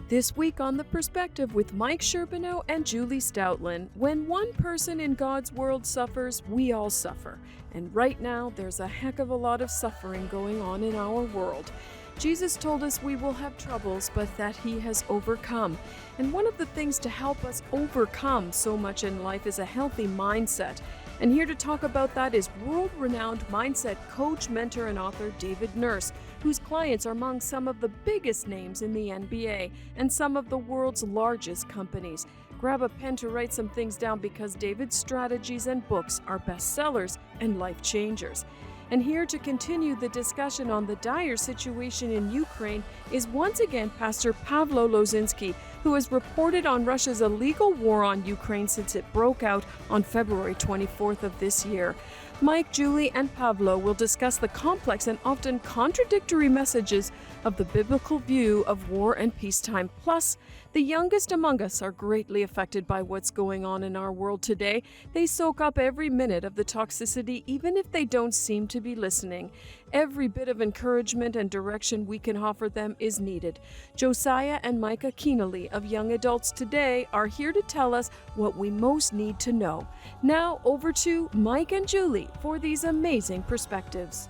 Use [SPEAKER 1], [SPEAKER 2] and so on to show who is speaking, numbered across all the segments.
[SPEAKER 1] This week on The Perspective with Mike Sherbino and Julie Stautland, when one person in God's world suffers, we all suffer. And right now, there's a heck of a lot of suffering going on in our world. Jesus told us we will have troubles, but that He has overcome. And one of the things to help us overcome so much in life is a healthy mindset. And here to talk about that is world-renowned mindset coach, mentor, and author David Nurse, whose clients are among some of the biggest names in the NBA and some of the world's largest companies. Grab a pen to write some things down because David's strategies and books are bestsellers and life changers. And here to continue the discussion on the dire situation in Ukraine is once again Pastor Pavlo Lozynsky, who has reported on Russia's illegal war on Ukraine since it broke out on February 24th of this year. Mike, Julie, and Pavlo will discuss the complex and often contradictory messages of the biblical view of war and peacetime. Plus, the youngest among us are greatly affected by what's going on in our world today. They soak up every minute of the toxicity, even if they don't seem to be listening. Every bit of encouragement and direction we can offer them is needed. Josiah and Micah Keenely of Young Adults Today are here to tell us what we most need to know. Now over to Mike and Julie for these amazing perspectives.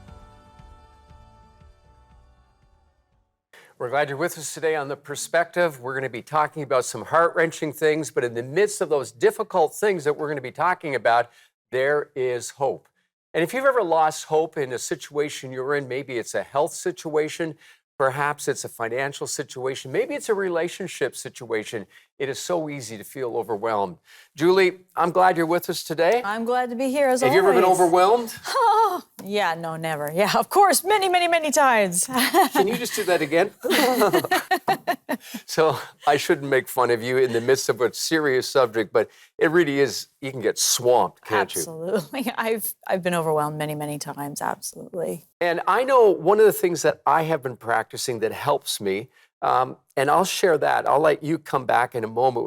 [SPEAKER 2] We're glad you're with us today on The Perspective. We're going to be talking about some heart-wrenching things, but in the midst of those difficult things that we're going to be talking about, there is hope. And if you've ever lost hope in a situation you're in, maybe it's a health situation, perhaps it's a financial situation, maybe it's a relationship situation, it is so easy to feel overwhelmed. Julie, I'm glad you're with us today.
[SPEAKER 3] I'm glad to be here as always.
[SPEAKER 2] Have you ever been overwhelmed?
[SPEAKER 3] Oh, yeah, no, never. Yeah, of course, many, many, many times.
[SPEAKER 2] Can you just do that again? So I shouldn't make fun of you in the midst of a serious subject, but it really is, you can get swamped, can't you?
[SPEAKER 3] Absolutely. I've been overwhelmed many, many times, absolutely.
[SPEAKER 2] And I know one of the things that I have been practicing that helps me, and I'll share that. I'll let you come back in a moment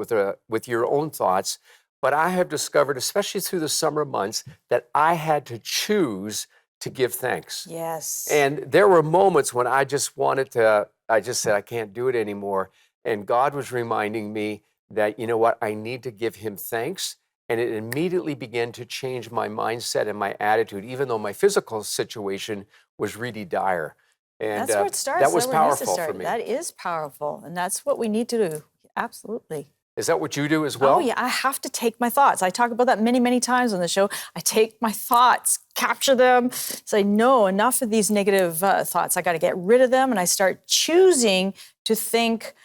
[SPEAKER 2] with your own thoughts. But I have discovered, especially through the summer months, that I had to choose to give thanks.
[SPEAKER 3] Yes.
[SPEAKER 2] And there were moments when I just said, I can't do it anymore. And God was reminding me that, you know what, I need to give Him thanks. And it immediately began to change my mindset and my attitude, even though my physical situation was really dire. And
[SPEAKER 3] that's where it starts.
[SPEAKER 2] That was powerful for me.
[SPEAKER 3] That is powerful. And that's what we need to do. Absolutely.
[SPEAKER 2] Is that what you do as well?
[SPEAKER 3] Oh, yeah. I have to take my thoughts. I talk about that many, many times on the show. I take my thoughts, capture them, say, no, enough of these negative thoughts. I got to get rid of them. And I start choosing to think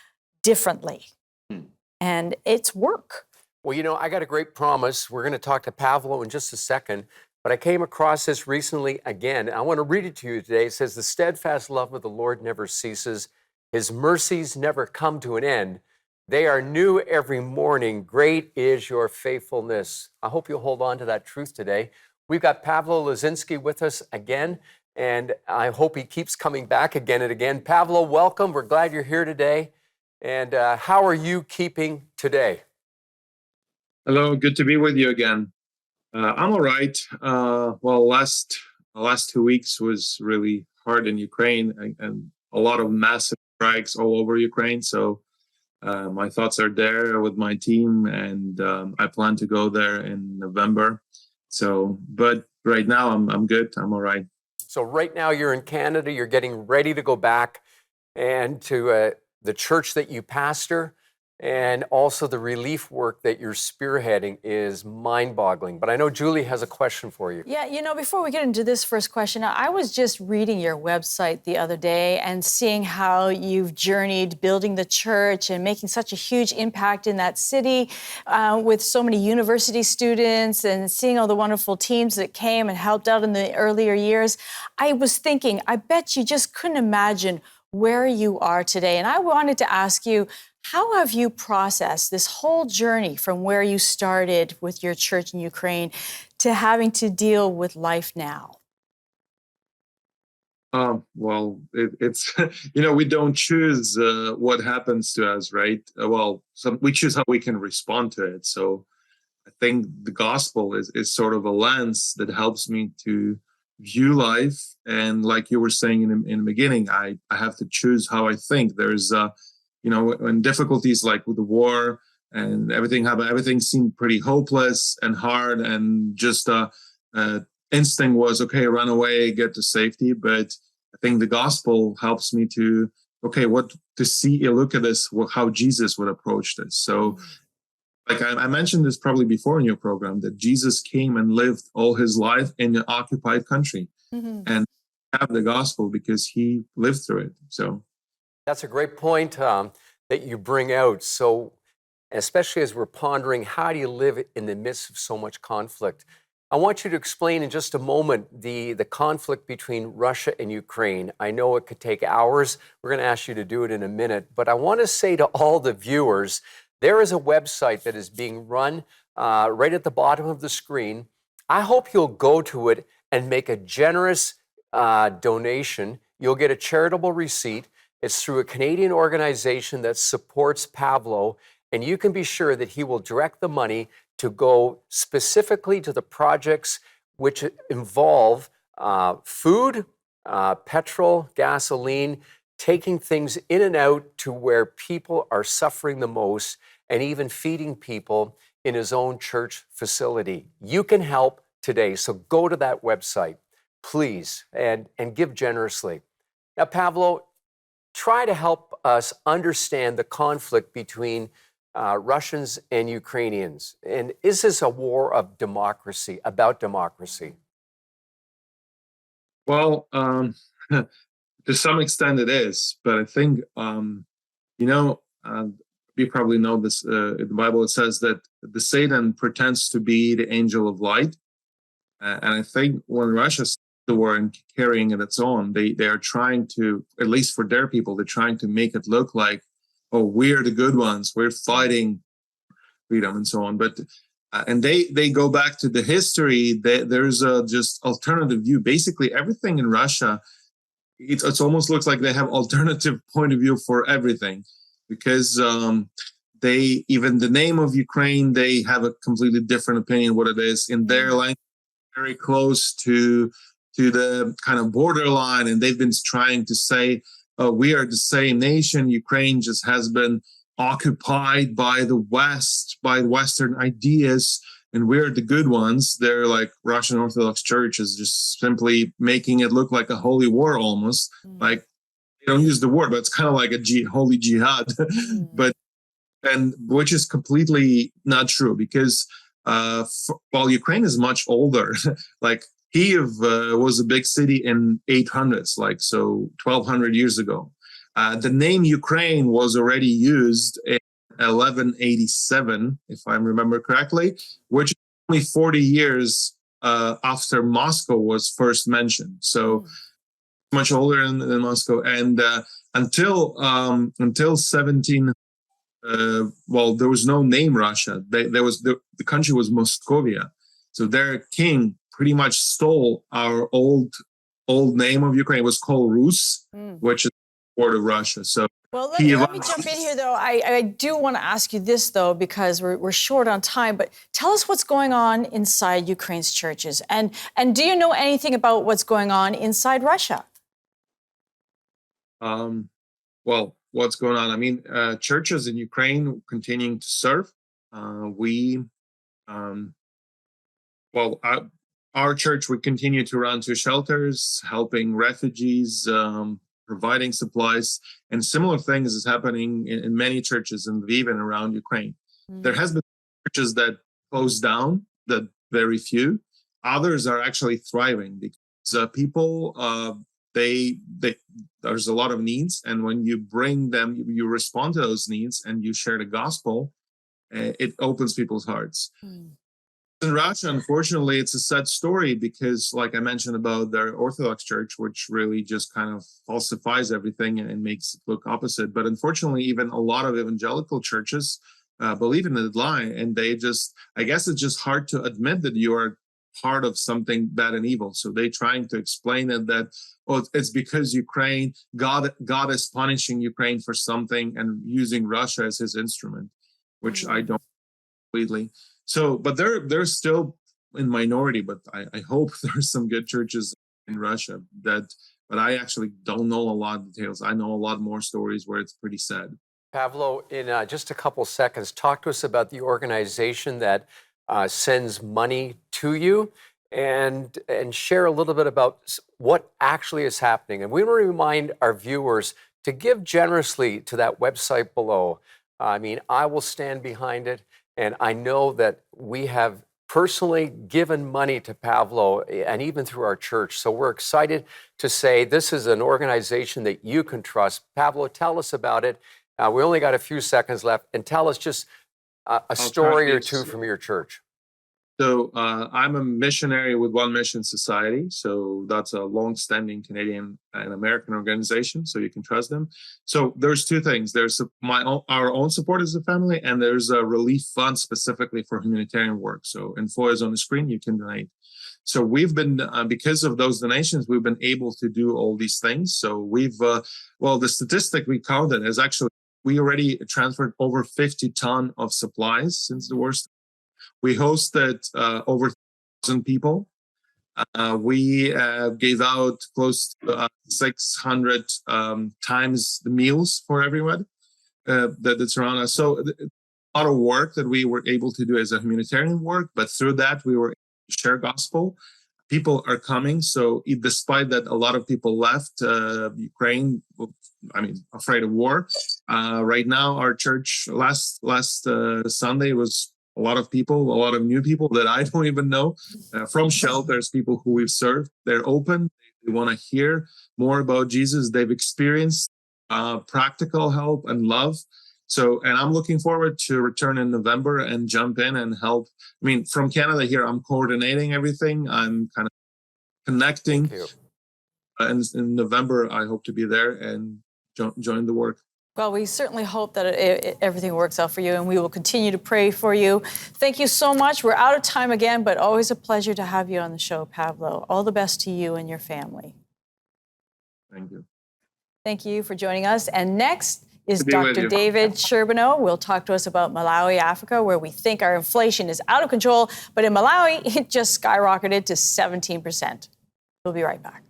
[SPEAKER 3] differently. And it's work.
[SPEAKER 2] Well, you know, I got a great promise. We're going to talk to Pavlo in just a second. But I came across this recently again. I want to read it to you today. It says, the steadfast love of the Lord never ceases. His mercies never come to an end. They are new every morning. Great is your faithfulness. I hope you'll hold on to that truth today. We've got Pavlo Lozynsky with us again, and I hope he keeps coming back again and again. Pavlo, welcome. We're glad you're here today. And how are you keeping today?
[SPEAKER 4] Hello, good to be with you again. I'm all right. Last 2 weeks was really hard in Ukraine and a lot of massive strikes all over Ukraine. So my thoughts are there with my team, and I plan to go there in November. So, but right now I'm good. I'm all right.
[SPEAKER 2] So right now you're in Canada. You're getting ready to go back and to the church that you pastor. And also the relief work that you're spearheading is mind-boggling. But I know Julie has a question for you.
[SPEAKER 3] Yeah, you know, before we get into this first question, I was just reading your website the other day and seeing how you've journeyed building the church and making such a huge impact in that city with so many university students and seeing all the wonderful teams that came and helped out in the earlier years. I was thinking, I bet you just couldn't imagine where you are today. And I wanted to ask you, how have you processed this whole journey from where you started with your church in Ukraine to having to deal with life now?
[SPEAKER 4] It's we don't choose what happens to us, right? We choose how we can respond to it. So I think the gospel is sort of a lens that helps me to view life. And like you were saying in the beginning, I have to choose how I think. There's when difficulties like with the war and everything happened, everything seemed pretty hopeless and hard, and just instinct was, okay, run away, get to safety. But I think the gospel helps me to, look at this, how Jesus would approach this. So like I mentioned this probably before in your program, that Jesus came and lived all his life in an occupied country, and have the gospel because he lived through it. So
[SPEAKER 2] That's a great point that you bring out. So, especially as we're pondering, how do you live in the midst of so much conflict? I want you to explain in just a moment the conflict between Russia and Ukraine. I know it could take hours. We're going to ask you to do it in a minute. But I want to say to all the viewers, there is a website that is being run right at the bottom of the screen. I hope you'll go to it and make a generous donation. You'll get a charitable receipt. It's through a Canadian organization that supports Pavlo, and you can be sure that he will direct the money to go specifically to the projects which involve food, petrol, gasoline, taking things in and out to where people are suffering the most, and even feeding people in his own church facility. You can help today, so go to that website, please, and give generously. Now, Pavlo, try to help us understand the conflict between Russians and Ukrainians. And is this a war of democracy, about democracy?
[SPEAKER 4] Well, to some extent it is, but I think, you probably know this, in the Bible it says that the Satan pretends to be the angel of light. And I think when Russia started the war and carrying it its own, they are trying to, at least for their people, they're trying to make it look like, oh, we're the good ones, we're fighting freedom and so on. But and they go back to the history. There's a just alternative view. Basically, everything in Russia, it's almost looks like they have alternative point of view for everything, because they, even the name of Ukraine, they have a completely different opinion what it is in their language, very close to the kind of borderline, and they've been trying to say, we are the same nation. Ukraine just has been occupied by the West, by Western ideas, and we're the good ones. They're like Russian Orthodox Church is just simply making it look like a holy war almost. Like, they don't use the word, but it's kind of like a holy jihad. And which is completely not true, because while Ukraine is much older, like Kiev was a big city in 800s, like so 1200 years ago. The name Ukraine was already used in 1187, if I remember correctly, which is only 40 years after Moscow was first mentioned. So much older than Moscow. And until 17, there was no name Russia. There was the country was Moscovia. So their king pretty much stole our old name of Ukraine. It was called Rus, which is part of Russia. So
[SPEAKER 3] well, let me jump in here, though. I do want to ask you this, though, because we're short on time. But tell us what's going on inside Ukraine's churches, and do you know anything about what's going on inside Russia?
[SPEAKER 4] Well, what's going on? I mean, churches in Ukraine continuing to serve. Our church would continue to run to shelters, helping refugees, providing supplies, and similar things is happening in many churches in Lviv and around Ukraine. There has been churches that closed down, that very few. Others are actually thriving because people, there's a lot of needs, and when you bring them, you respond to those needs and you share the gospel, it opens people's hearts. In Russia, unfortunately, it's a sad story because, like I mentioned about their Orthodox Church, which really just kind of falsifies everything and makes it look opposite. But unfortunately, even a lot of evangelical churches believe in the lie, and I guess it's just hard to admit that you are part of something bad and evil. So they're trying to explain it that, it's because Ukraine, God is punishing Ukraine for something and using Russia as his instrument, which I don't completely. So, but they're still in minority, but I hope there's some good churches in Russia but I actually don't know a lot of details. I know a lot more stories where it's pretty sad.
[SPEAKER 2] Pavlo, in just a couple seconds, talk to us about the organization that sends money to you, and share a little bit about what actually is happening. And we want to remind our viewers to give generously to that website below. I mean, I will stand behind it, and I know that we have personally given money to Pavlo, and even through our church. So we're excited to say this is an organization that you can trust. Pavlo, tell us about it. We only got a few seconds left, and tell us just a story or two from your church.
[SPEAKER 4] So I'm a missionary with One Mission Society. So that's a long-standing Canadian and American organization, so you can trust them. So there's two things. There's our own support as a family, and there's a relief fund specifically for humanitarian work. So info is on the screen. You can donate. So we've been, because of those donations, we've been able to do all these things. So we've, the statistic we counted is actually, we already transferred over 50 ton of supplies since the war started. We hosted over 1,000 people. We gave out close to 600 times the meals for everyone that's around us. So a lot of work that we were able to do as a humanitarian work, but through that we were able to share gospel. People are coming. So despite that, a lot of people left Ukraine, afraid of war. Right now, our church last Sunday was a lot of people, a lot of new people that I don't even know from shelters, people who we've served. They're open. They want to hear more about Jesus. They've experienced practical help and love. So, and I'm looking forward to return in November and jump in and help. I mean, from Canada here, I'm coordinating everything. I'm kind of connecting. And in November, I hope to be there and join the work.
[SPEAKER 3] Well, we certainly hope that everything works out for you, and we will continue to pray for you. Thank you so much. We're out of time again, but always a pleasure to have you on the show, Pavlo. All the best to you and your family.
[SPEAKER 4] Thank you.
[SPEAKER 3] Thank you for joining us. And next is Dr. David Sherbino. Will talk to us about Malawi, Africa, where we think our inflation is out of control, but in Malawi, it just skyrocketed to 17%. We'll be right back.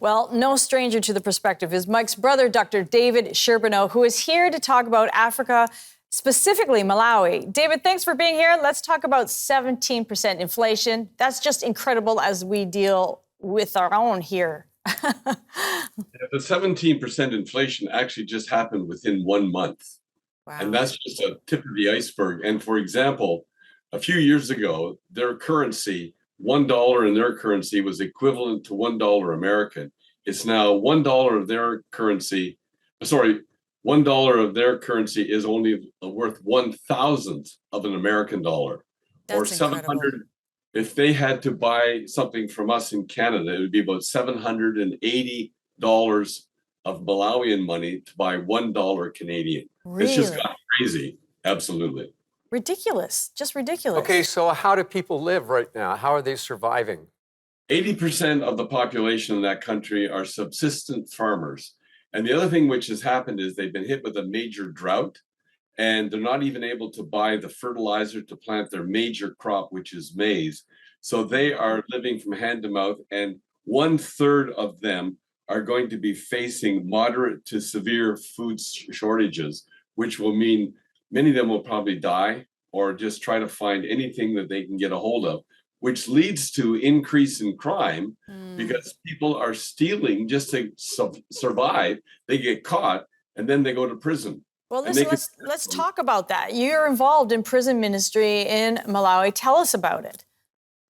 [SPEAKER 3] Well, no stranger to the perspective is Mike's brother, Dr. David Sherbino, who is here to talk about Africa, specifically Malawi. David, thanks for being here. Let's talk about 17% inflation. That's just incredible as we deal with our own here.
[SPEAKER 5] The 17% inflation actually just happened within 1 month. Wow. And that's just a tip of the iceberg. And for example, a few years ago, their currency, $1 in their currency was equivalent to $1 American. It's now $1 of their currency. $1 of their currency is only worth 1,000th of an American dollar.
[SPEAKER 3] That's
[SPEAKER 5] or 700. Incredible. If they had to buy something from us in Canada, it would be about $780 of Malawian money to buy $1 Canadian.
[SPEAKER 3] Really?
[SPEAKER 5] It's just got crazy. Absolutely.
[SPEAKER 3] Ridiculous, just ridiculous.
[SPEAKER 2] Okay, so how do people live right now? How are they surviving?
[SPEAKER 5] 80% of the population in that country are subsistent farmers. And the other thing which has happened is they've been hit with a major drought, and they're not even able to buy the fertilizer to plant their major crop, which is maize. So they are living from hand to mouth, and 1/3 of them are going to be facing moderate to severe food shortages, which will mean many of them will probably die or just try to find anything that they can get a hold of, which leads to increase in crime because people are stealing just to survive. They get caught and then they go to prison.
[SPEAKER 3] Well, listen, let's talk about that. You're involved in prison ministry in Malawi. Tell us about it.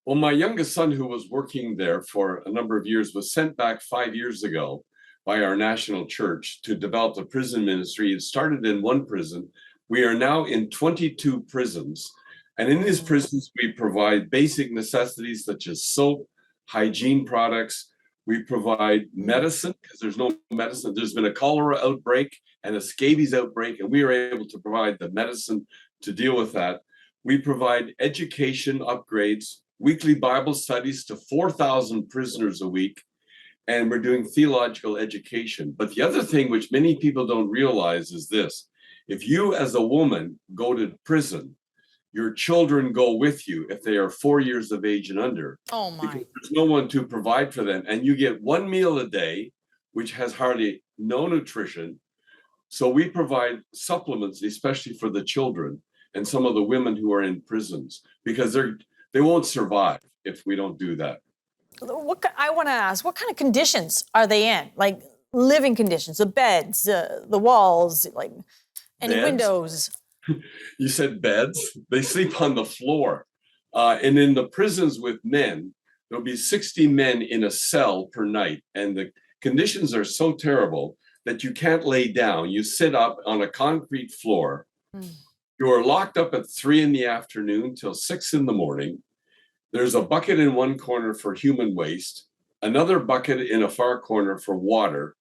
[SPEAKER 5] Well, my youngest son, who was working there for a number of years, was sent back 5 years ago by our national church to develop a prison ministry. It started in one prison. We are now in 22 prisons. And in these prisons, we provide basic necessities such as soap, hygiene products. We provide medicine because there's no medicine. There's been a cholera outbreak and a scabies outbreak, and we are able to provide the medicine to deal with that. We provide education upgrades, weekly Bible studies to 4,000 prisoners a week. and we're doing theological education. But the other thing which many people don't realize is this: if you as a woman go to prison, your children go with you if they are 4 years of age and under,
[SPEAKER 3] Oh
[SPEAKER 5] because
[SPEAKER 3] my.
[SPEAKER 5] there's no one to provide for them. And you get one meal a day, which has hardly no nutrition. So we provide supplements, especially for the children and some of the women who are in prisons, because they won't survive if we don't do that.
[SPEAKER 3] I want to ask, what kind of conditions are they in? Like living conditions, the beds, the walls, like any
[SPEAKER 5] Beds?
[SPEAKER 3] windows?
[SPEAKER 5] You said beds? They sleep on the floor. And in the prisons with men, there'll be 60 men in a cell per night. And the conditions are so terrible that you can't lay down. You sit up on a concrete floor. You are locked up at 3 p.m. till 6 a.m. There's a bucket in one corner for human waste, another bucket in a far corner for water.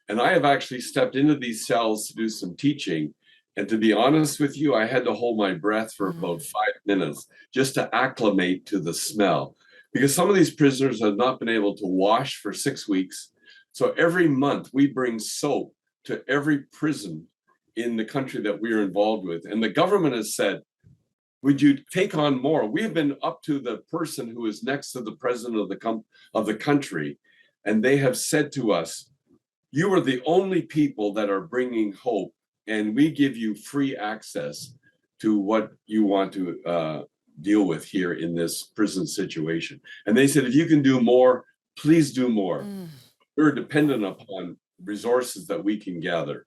[SPEAKER 5] And I have actually stepped into these cells to do some teaching. And to be honest with you, I had to hold my breath for about 5 minutes just to acclimate to the smell, because some of these prisoners have not been able to wash for 6 weeks. So every month we bring soap to every prison in the country that we are involved with. And the government has said, would you take on more? We have been up to the person who is next to the president of the country, and they have said to us, you are the only people that are bringing hope, and we give you free access to what you want to deal with here in this prison situation. And they said, if you can do more, please do more. We're dependent upon resources that we can gather.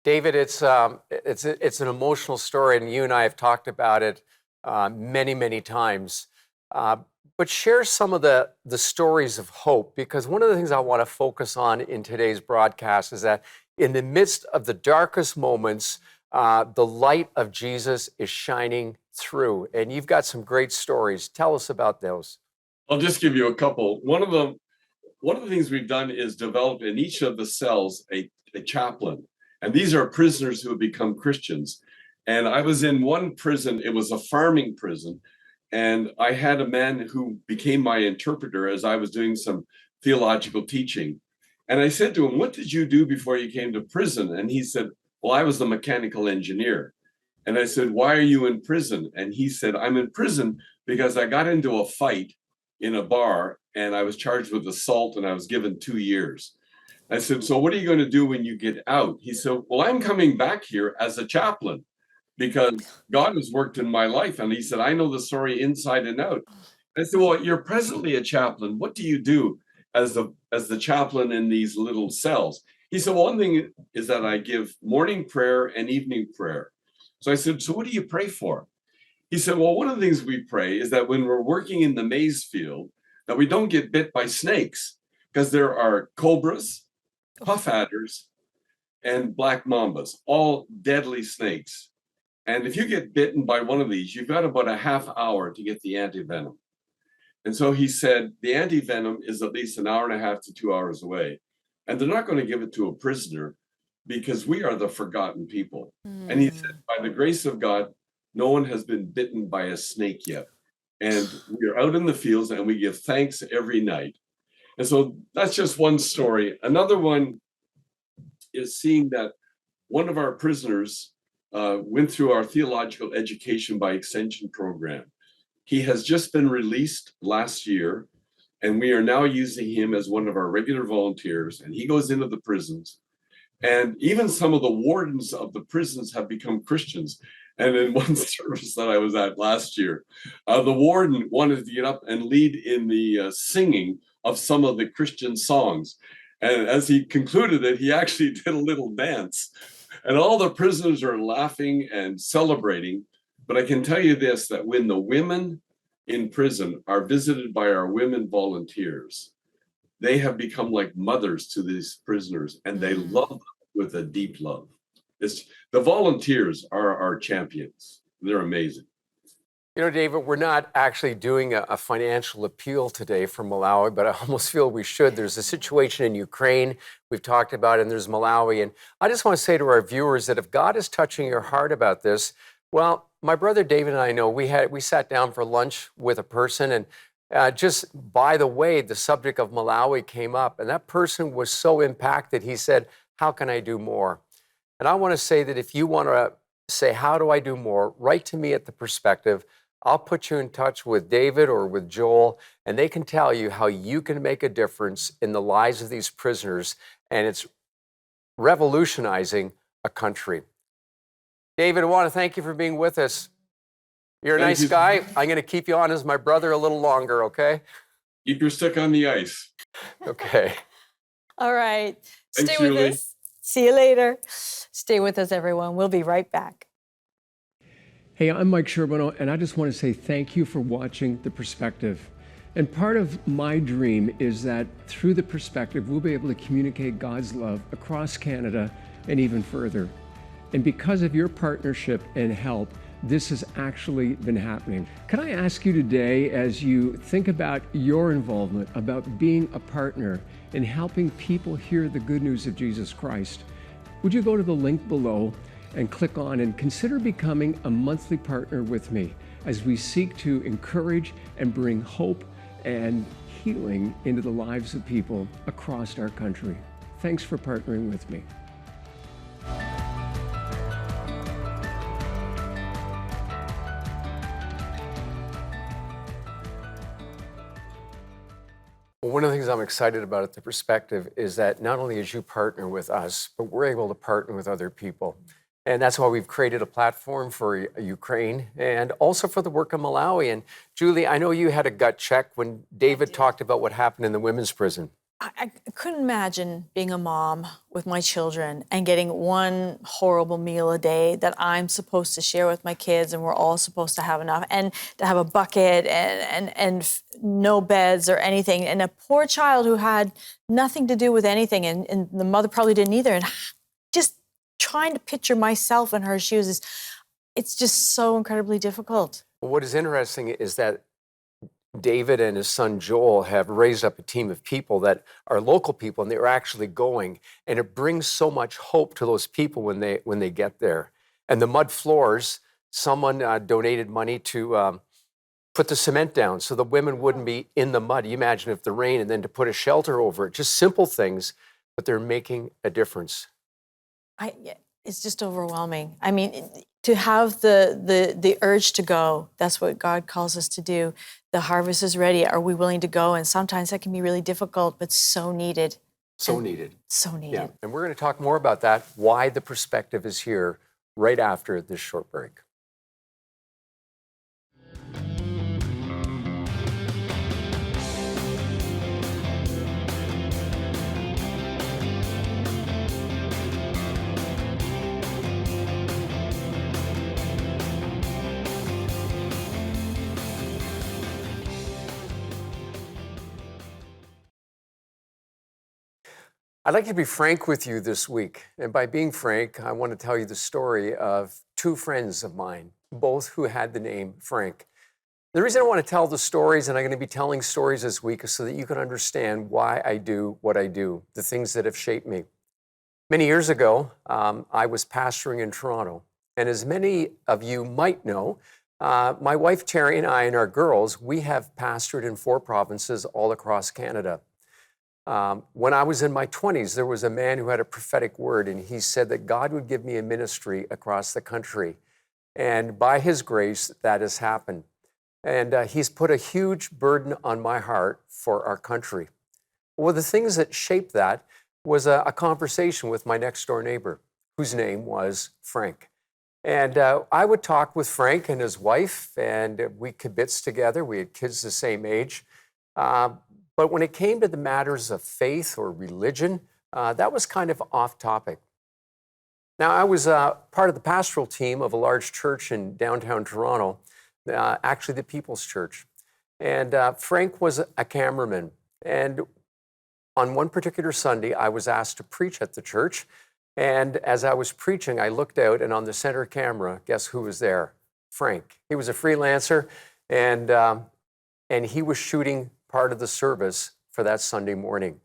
[SPEAKER 2] David, it's an emotional story, and you and I have talked about it many, many times. But share some of the stories of hope, because one of the things I want to focus on in today's broadcast is that in the midst of the darkest moments, the light of Jesus is shining through. And you've got some great stories. Tell us about those.
[SPEAKER 5] I'll just give you a couple. One of the things we've done is develop in each of the cells a chaplain. And these are prisoners who have become Christians. And I was in one prison, it was a farming prison. And I had a man who became my interpreter as I was doing some theological teaching. And I said to him, what did you do before you came to prison? And he said, well, I was the mechanical engineer. And I said, why are you in prison? And he said, I'm in prison because I got into a fight in a bar and I was charged with assault and I was given 2 years. I said, so what are you going to do when you get out? He said, well, I'm coming back here as a chaplain because God has worked in my life. And he said, I know the story inside and out. I said, well, you're presently a chaplain. What do you do as the chaplain in these little cells? He said, well, one thing is that I give morning prayer and evening prayer. So I said, so what do you pray for? He said, well, one of the things we pray is that when we're working in the maize field, that we don't get bit by snakes, because there are cobras, puff adders, and black mambas, all deadly snakes. And if you get bitten by one of these, you've got about a half hour to get the antivenom. And so he said, the antivenom is at least an hour and a half to 2 hours away. And they're not going to give it to a prisoner because we are the forgotten people. And he said, by the grace of God, no one has been bitten by a snake yet. And we are out in the fields and we give thanks every night. And so that's just one story. Another one is seeing that one of our prisoners went through our theological education by extension program. He has just been released last year, and we are now using him as one of our regular volunteers, and he goes into the prisons. And even some of the wardens of the prisons have become Christians. And in one service that I was at last year, the warden wanted to get up and lead in the singing of some of the Christian songs. And as he concluded it, he actually did a little dance. And all the prisoners are laughing and celebrating. But I can tell you this, that when the women in prison are visited by our women volunteers, they have become like mothers to these prisoners, and they love them with a deep love. The volunteers are our champions. They're amazing.
[SPEAKER 2] You know, David, we're not actually doing a financial appeal today for Malawi, but I almost feel we should. There's a situation in Ukraine we've talked about, and there's Malawi. And I just want to say to our viewers that if God is touching your heart about this, well, my brother David and I know we sat down for lunch with a person, and Just by the way, the subject of Malawi came up, and that person was so impacted, he said, how can I do more? And I want to say that if you want to say, how do I do more? Write to me at The Perspective. I'll put you in touch with David or with Joel, and they can tell you how you can make a difference in the lives of these prisoners, and it's revolutionizing a country. David, I want to thank you for being with us. You're a nice guy. I'm going to keep you on as my brother a little longer, okay?
[SPEAKER 5] Keep your stick on the ice.
[SPEAKER 2] Okay.
[SPEAKER 3] All right.
[SPEAKER 5] Thanks,
[SPEAKER 3] Stay with
[SPEAKER 5] Julie.
[SPEAKER 3] us. See you later. Stay with us, everyone. We'll be right back.
[SPEAKER 6] Hey, I'm Mike Sherbino, and I just want to say thank you for watching The Perspective. And part of my dream is that through The Perspective, we'll be able to communicate God's love across Canada and even further. And because of your partnership and help, this has actually been happening. Can I ask you today, as you think about your involvement, about being a partner in helping people hear the good news of Jesus Christ, would you go to the link below and click on and consider becoming a monthly partner with me as we seek to encourage and bring hope and healing into the lives of people across our country. Thanks for partnering with me.
[SPEAKER 2] Well, one of the things I'm excited about at The Perspective is that not only as you partner with us, but we're able to partner with other people. And that's why we've created a platform for Ukraine and also for the work of Malawi. And Julie, I know you had a gut check when David talked about what happened in the women's prison.
[SPEAKER 3] I couldn't imagine being a mom with my children and getting one horrible meal a day that I'm supposed to share with my kids, and we're all supposed to have enough, and to have a bucket and no beds or anything, and a poor child who had nothing to do with anything, and the mother probably didn't either. And just trying to picture myself in her shoes it's just so incredibly difficult.
[SPEAKER 2] What is interesting is that David and his son Joel have raised up a team of people that are local people, and they're actually going, and it brings so much hope to those people when they get there. And the mud floors, someone donated money to put the cement down so the women wouldn't be in the mud. You imagine if the rain, and then to put a shelter over it, just simple things, but they're making a difference.
[SPEAKER 3] It's just overwhelming. I mean, to have the urge to go, that's what God calls us to do. The harvest is ready. Are we willing to go? And sometimes that can be really difficult, but so needed.
[SPEAKER 2] So needed.
[SPEAKER 3] So needed.
[SPEAKER 2] Yeah, and we're going to talk more about that, why The Perspective is here right after this short break. I'd like to be frank with you this week. And by being frank, I want to tell you the story of two friends of mine, both who had the name Frank. The reason I want to tell the stories, and I'm going to be telling stories this week, is so that you can understand why I do what I do, the things that have shaped me. Many years ago, I was pastoring in Toronto. And as many of you might know, my wife Terry and I and our girls, we have pastored in 4 provinces all across Canada. When I was in my 20s, there was a man who had a prophetic word, and he said that God would give me a ministry across the country. And by his grace, that has happened. And he's put a huge burden on my heart for our country. Well, the things that shaped that was a conversation with my next door neighbor, whose name was Frank. And I would talk with Frank and his wife, and we kibitzed together. We had kids the same age. But when it came to the matters of faith or religion, that was kind of off topic. Now, I was part of the pastoral team of a large church in downtown Toronto, actually the People's Church. And Frank was a cameraman. And on one particular Sunday, I was asked to preach at the church. And as I was preaching, I looked out, and on the center camera, guess who was there? Frank. He was a freelancer, and he was shooting part of the service for that Sunday morning.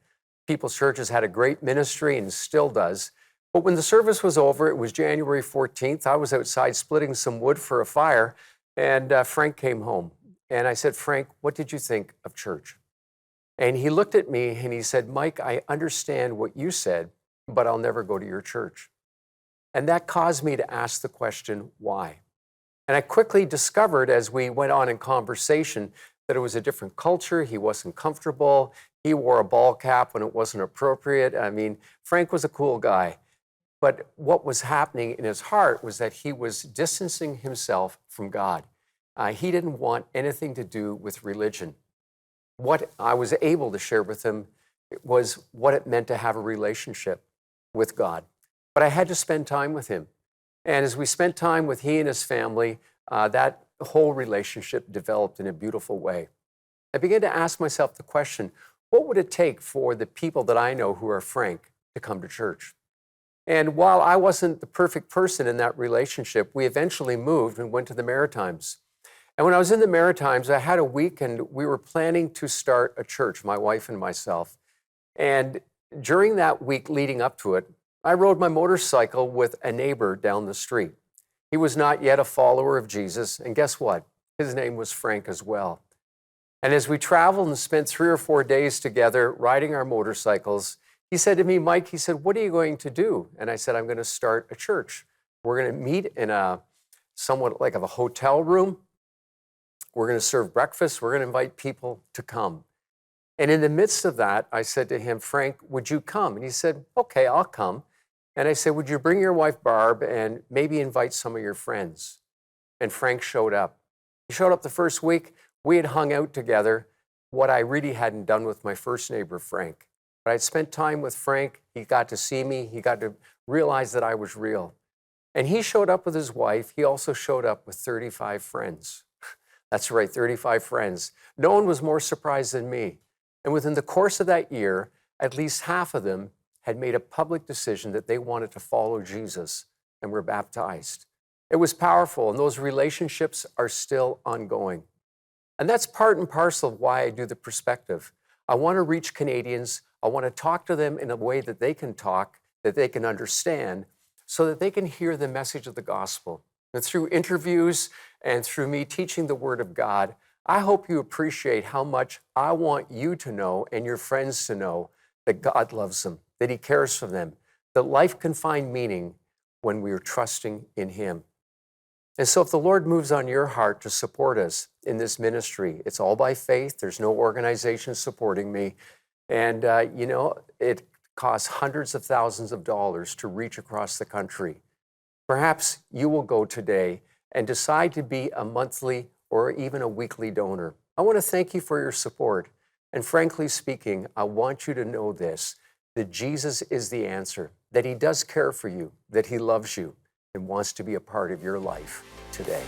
[SPEAKER 2] People's Church has had a great ministry and still does. But when the service was over, it was January 14th. I was outside splitting some wood for a fire, and Frank came home. And I said, Frank, what did you think of church? And he looked at me and he said, Mike, I understand what you said, but I'll never go to your church. And that caused me to ask the question, why? And I quickly discovered as we went on in conversation that it was a different culture. He wasn't comfortable. He wore a ball cap when it wasn't appropriate. I mean, Frank was a cool guy. But what was happening in his heart was that he was distancing himself from God. He didn't want anything to do with religion. What I was able to share with him was what it meant to have a relationship with God. But I had to spend time with him. And as we spent time with he and his family, that whole relationship developed in a beautiful way. I began to ask myself the question, what would it take for the people that I know who are Frank to come to church? And while I wasn't the perfect person in that relationship, we eventually moved and went to the Maritimes. And when I was in the Maritimes, I had a week and we were planning to start a church, my wife and myself. And during that week leading up to it, I rode my motorcycle with a neighbor down the street. He was not yet a follower of Jesus, and guess what? His name was Frank as well. And as we traveled and spent 3 or 4 days together riding our motorcycles, he said to me, Mike, he said, what are you going to do? And I said, I'm going to start a church. We're going to meet in a somewhat like of a hotel room. We're going to serve breakfast. We're going to invite people to come. And in the midst of that, I said to him, Frank, would you come? And he said, okay, I'll come. And I said, would you bring your wife, Barb, and maybe invite some of your friends? And Frank showed up. He showed up the first week. We had hung out together, what I really hadn't done with my first neighbor, Frank. But I'd spent time with Frank. He got to see me. He got to realize that I was real. And he showed up with his wife. He also showed up with 35 friends. That's right, 35 friends. No one was more surprised than me. And within the course of that year, at least half of them had made a public decision that they wanted to follow Jesus and were baptized. It was powerful, and those relationships are still ongoing. And that's part and parcel of why I do the perspective. I want to reach Canadians. I want to talk to them in a way that they can talk, that they can understand, so that they can hear the message of the gospel. And through interviews and through me teaching the Word of God, I hope you appreciate how much I want you to know and your friends to know that God loves them, that He cares for them, that life can find meaning when we are trusting in Him. And so if the Lord moves on your heart to support us in this ministry, it's all by faith. There's no organization supporting me. And, it costs hundreds of thousands of dollars to reach across the country. Perhaps you will go today and decide to be a monthly or even a weekly donor. I want to thank you for your support. And frankly speaking, I want you to know this, that Jesus is the answer, that He does care for you, that He loves you and wants to be a part of your life today.